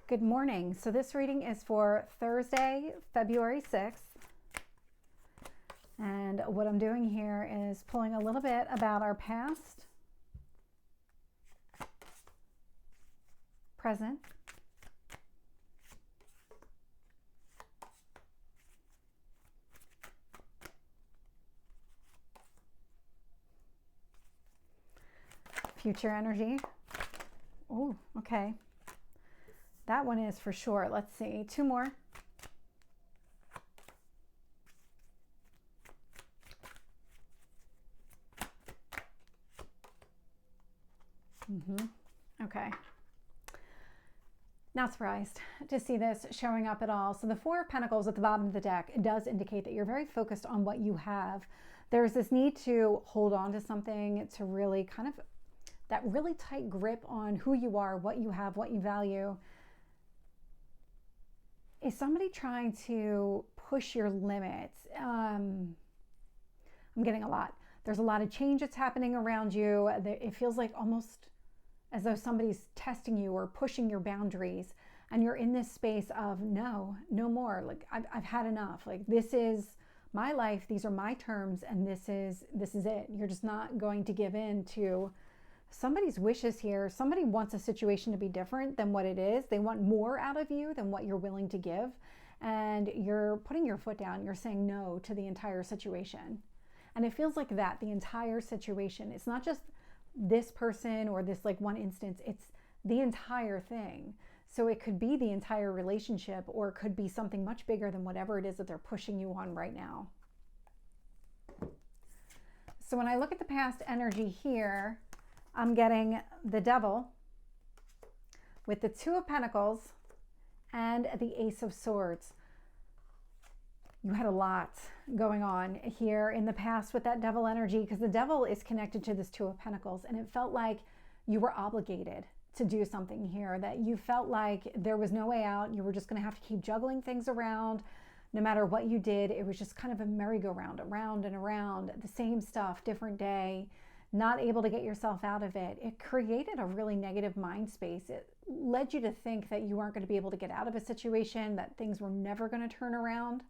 Good morning. So this reading is for Thursday, February 6th. And what I'm doing here is pulling a little bit about our past, present, future energy. Oh, okay. That one is for sure. Let's see. Two more. Okay. Not surprised to see this showing up at all. So the Four of Pentacles at the bottom of the deck, it does indicate that you're very focused on what you have. There's this need to hold on to something, to really kind of that really tight grip on who you are, what you have, what you value. Is somebody trying to push your limits? I'm getting a lot. There's a lot of change that's happening around you. It feels like almost as though somebody's testing you or pushing your boundaries, and you're in this space of no more. Like I've had enough. Like this is my life. These are my terms, and this is it. You're just not going to give in to somebody's wishes here. Somebody wants a situation to be different than what it is. They want more out of you than what you're willing to give. And you're putting your foot down. You're saying no to the entire situation. And it feels like that, the entire situation. It's not just this person or this like one instance. It's the entire thing. So it could be the entire relationship, or it could be something much bigger than whatever it is that they're pushing you on right now. So when I look at the past energy here, I'm getting the Devil with the Two of Pentacles and the Ace of Swords. You had a lot going on here in the past with that Devil energy, because the Devil is connected to this Two of Pentacles, and it felt like you were obligated to do something here, that you felt like there was no way out. You were just going to have to keep juggling things around. No matter what you did, it was just kind of a merry-go-round, around and around, the same stuff, different day. Not able to get yourself out of it. It created a really negative mind space. It led you to think that you weren't going to be able to get out of a situation, that things were never going to turn around.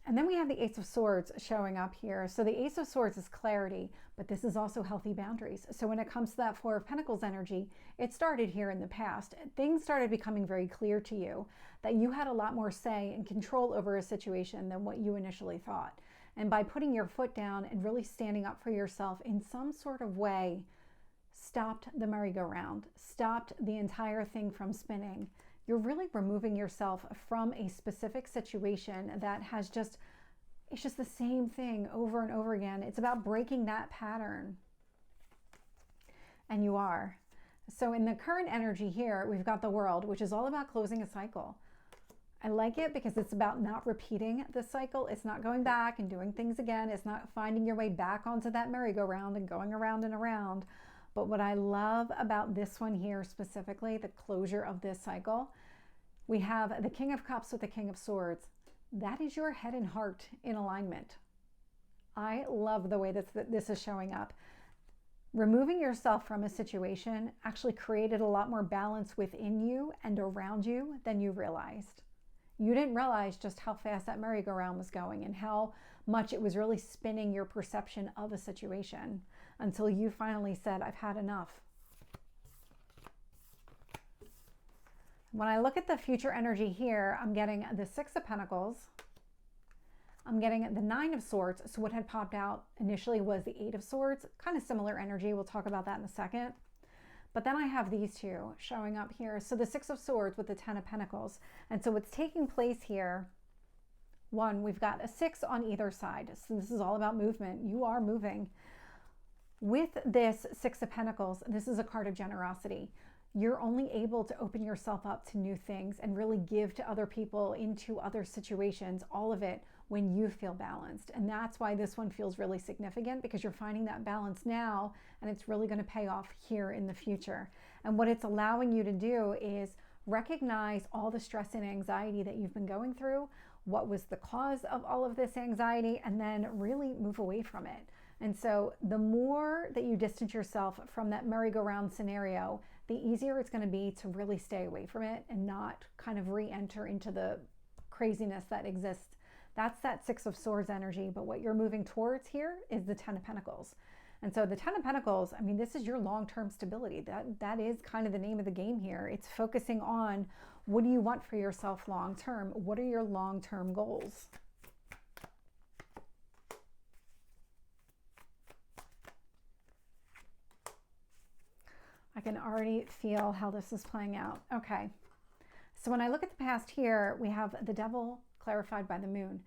And then we have the Ace of Swords showing up here. So the Ace of Swords is clarity, but this is also healthy boundaries. So when it comes to that Four of Pentacles energy, it started here in the past. Things started becoming very clear to you that you had a lot more say and control over a situation than what you initially thought. And by putting your foot down and really standing up for yourself in some sort of way, stopped the merry-go-round, stopped the entire thing from spinning. You're really removing yourself from a specific situation that has it's just the same thing over and over again. It's about breaking that pattern. And you are. So in the current energy here, we've got the World, which is all about closing a cycle. I like it because it's about not repeating the cycle. It's not going back and doing things again. It's not finding your way back onto that merry-go-round and going around and around. But what I love about this one here specifically, the closure of this cycle, we have the King of Cups with the King of Swords. That is your head and heart in alignment. I love the way that this is showing up. Removing yourself from a situation actually created a lot more balance within you and around you than you realized. You didn't realize just how fast that merry-go-round was going and how much it was really spinning your perception of a situation until you finally said, I've had enough. When I look at the future energy here, I'm getting the Six of Pentacles. I'm getting the Nine of Swords. So what had popped out initially was the Eight of Swords, kind of similar energy. We'll talk about that in a second. But then I have these two showing up here. So the Six of Swords with the Ten of Pentacles. And so what's taking place here, one, we've got a six on either side. So this is all about movement. You are moving. With this Six of Pentacles, this is a card of generosity. You're only able to open yourself up to new things and really give to other people, into other situations, all of it when you feel balanced. And that's why this one feels really significant, because you're finding that balance now, and it's really going to pay off here in the future. And what it's allowing you to do is recognize all the stress and anxiety that you've been going through, what was the cause of all of this anxiety, and then really move away from it. And so the more that you distance yourself from that merry-go-round scenario, the easier it's going to be to really stay away from it and not kind of re-enter into the craziness that exists. That's that Six of Swords energy, but what you're moving towards here is the Ten of Pentacles. And so the Ten of Pentacles, I mean, this is your long-term stability. That is kind of the name of the game here. It's focusing on, what do you want for yourself long-term? What are your long-term goals? I can already feel how this is playing out. Okay. So when I look at the past here, we have the Devil clarified by the Moon.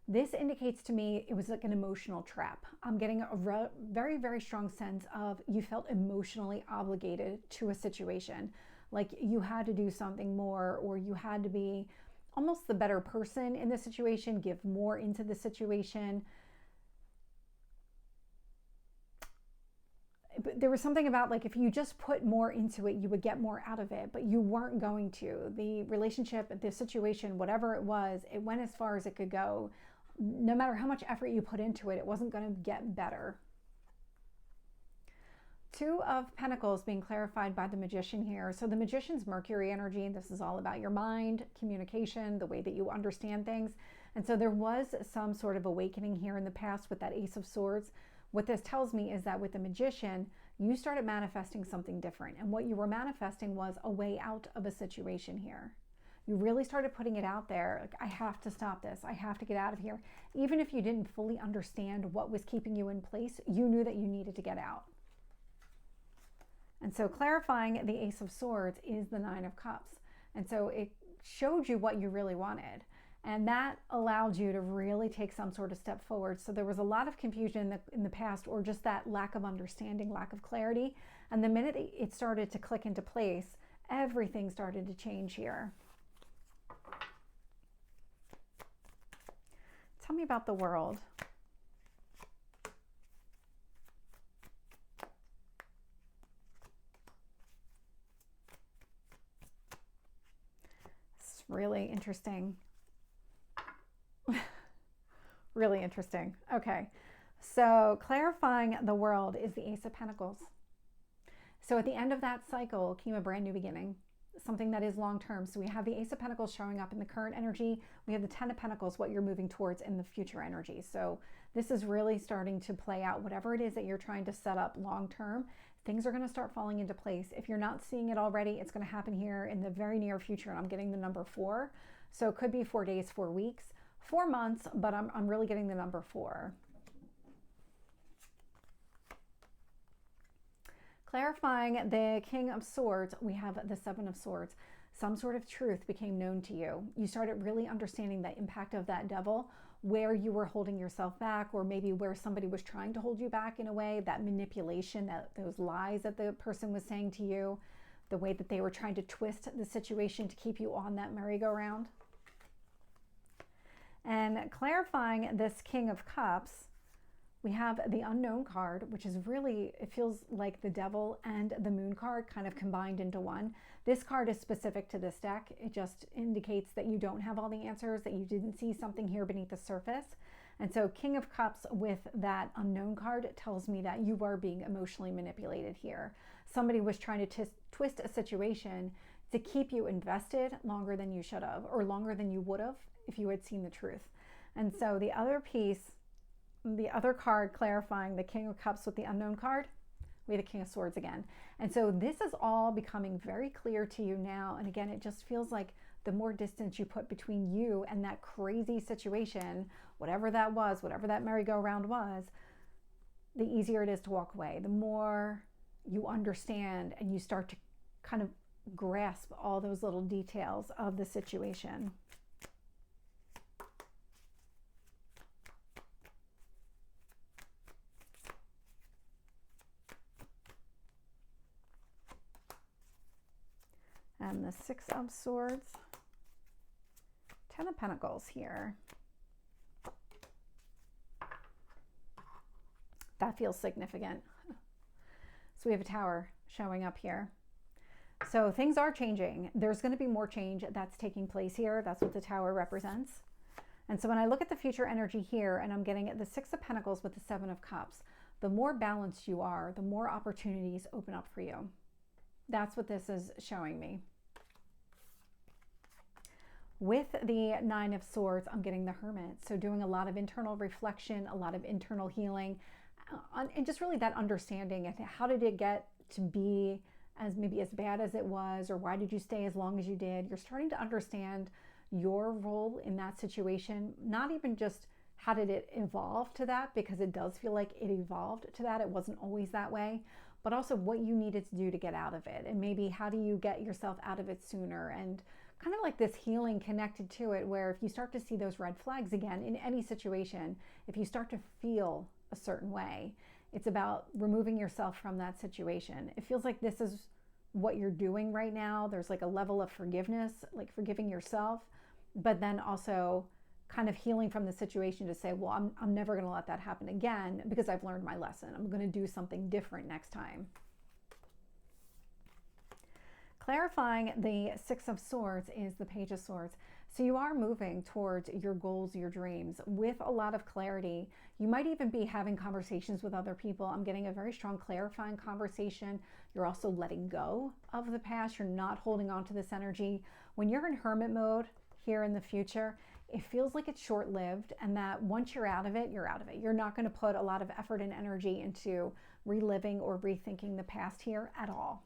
This indicates to me it was like an emotional trap. I'm getting a very, very strong sense of you felt emotionally obligated to a situation. Like you had to do something more, or you had to be almost the better person in the situation, give more into the situation. But there was something about like if you just put more into it, you would get more out of it, but you weren't going to. The relationship, the situation, whatever it was, it went as far as it could go. No matter how much effort you put into it, it wasn't going to get better. Two of Pentacles being clarified by the Magician here. So the Magician's Mercury energy, this is all about your mind, communication, the way that you understand things. And so there was some sort of awakening here in the past with that Ace of Swords. What this tells me is that with the Magician, you started manifesting something different. And what you were manifesting was a way out of a situation here. You really started putting it out there. Like, I have to stop this. I have to get out of here. Even if you didn't fully understand what was keeping you in place, you knew that you needed to get out. And so clarifying the Ace of Swords is the Nine of Cups. And so it showed you what you really wanted. And that allowed you to really take some sort of step forward. So there was a lot of confusion in the past, or just that lack of understanding, lack of clarity. And the minute it started to click into place, everything started to change here. Tell me about the World. It's really interesting. Really interesting. Okay, so clarifying the World is the Ace of Pentacles. So at the end of that cycle came a brand new beginning, something that is long-term. So we have the Ace of Pentacles showing up in the current energy. We have the Ten of Pentacles, what you're moving towards in the future energy. So this is really starting to play out. Whatever it is that you're trying to set up long-term, things are going to start falling into place. If you're not seeing it already, it's going to happen here in the very near future. And I'm getting the number 4. So it could be 4 days, 4 weeks, 4 months, but I'm really getting the number 4. Clarifying the King of Swords, we have the Seven of Swords. Some sort of truth became known to you. You started really understanding the impact of that devil, where you were holding yourself back, or maybe where somebody was trying to hold you back in a way, that manipulation, those lies that the person was saying to you, the way that they were trying to twist the situation to keep you on that merry-go-round. And clarifying this King of Cups, we have the Unknown card, which is really, it feels like the Devil and the Moon card kind of combined into one. This card is specific to this deck. It just indicates that you don't have all the answers, that you didn't see something here beneath the surface. And so King of Cups with that Unknown card tells me that you are being emotionally manipulated here. Somebody was trying to twist a situation to keep you invested longer than you should have, or longer than you would have if you had seen the truth. And so the other piece, the other card clarifying the King of Cups with the Unknown card, we have the King of Swords again. And so this is all becoming very clear to you now. And again, it just feels like the more distance you put between you and that crazy situation, whatever that was, whatever that merry-go-round was, the easier it is to walk away. The more you understand and you start to kind of grasp all those little details of the situation. And the Six of Swords, Ten of Pentacles here. That feels significant. So we have a Tower showing up here. So things are changing. There's going to be more change that's taking place here. That's what the Tower represents. And so when I look at the future energy here, and I'm getting the Six of Pentacles with the Seven of Cups, the more balanced you are, the more opportunities open up for you. That's what this is showing me. With the Nine of Swords, I'm getting the Hermit. So doing a lot of internal reflection, a lot of internal healing, and just really that understanding of how did it get to be as maybe as bad as it was, or why did you stay as long as you did? You're starting to understand your role in that situation, not even just how did it evolve to that, because it does feel like it evolved to that. It wasn't always that way, but also what you needed to do to get out of it. And maybe how do you get yourself out of it sooner, and kind of like this healing connected to it, where if you start to see those red flags again in any situation, if you start to feel a certain way, it's about removing yourself from that situation. It feels like this is what you're doing right now. There's like a level of forgiveness, like forgiving yourself, but then also kind of healing from the situation to say, well, I'm never going to let that happen again, because I've learned my lesson. I'm going to do something different next time. Clarifying the Six of Swords is the Page of Swords. So you are moving towards your goals, your dreams with a lot of clarity. You might even be having conversations with other people. I'm getting a very strong clarifying conversation. You're also letting go of the past. You're not holding on to this energy. When you're in hermit mode here in the future, it feels like it's short-lived, and that once you're out of it, you're out of it. You're not going to put a lot of effort and energy into reliving or rethinking the past here at all.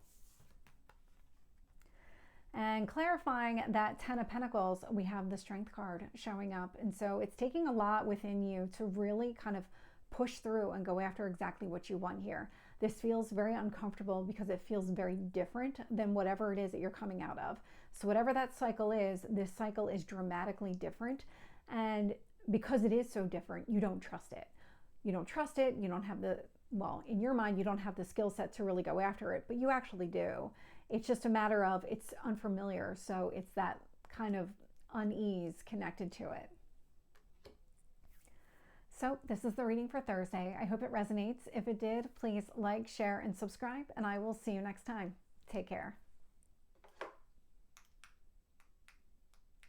And clarifying that Ten of Pentacles, we have the Strength card showing up. And so it's taking a lot within you to really kind of push through and go after exactly what you want here. This feels very uncomfortable because it feels very different than whatever it is that you're coming out of. So whatever that cycle is, this cycle is dramatically different. And because it is so different, you don't trust it. You don't trust it. You don't have the, well, in your mind, you don't have the skill set to really go after it, but you actually do. It's just a matter of it's unfamiliar. So it's that kind of unease connected to it. So this is the reading for Thursday. I hope it resonates. If it did, please like, share, and subscribe, and I will see you next time. Take care.